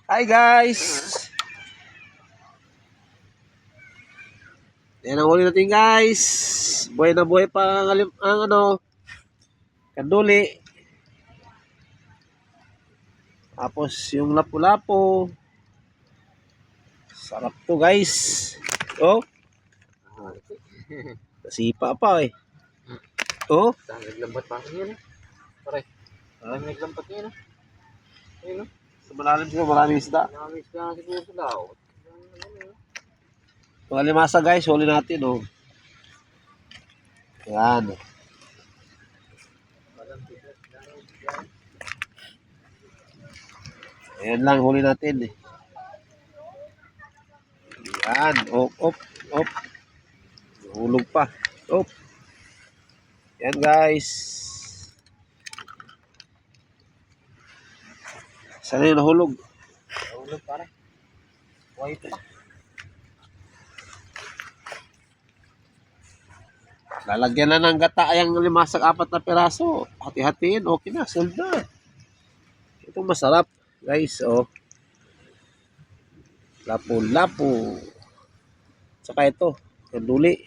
Hi guys! Yan ang huli natin guys. Buhay na buhay pa ang kanduli. Tapos yung lapu-lapo. Sarap to guys. Oh. Nasipa pa eh. Oh. Naglambat pa yan. Pare. Naglambat yan. Ayun. Sa malalim siguro maraming isda. Maraming isda siguro sa laot. Mga limasa guys, huli natin oh. Yan. Ayan lang huli natin eh. Yan. Op. Hulog pa. Op. Yan guys. Sana yung nahulog. Nahulog pare. White pa. Lalagyan na ng gata yung limasag 4 na piraso. Hati-hatiin. Okay na. Sold na. Ito masarap. Guys, oh. Lapu-lapu. Tsaka ito. Kanduli.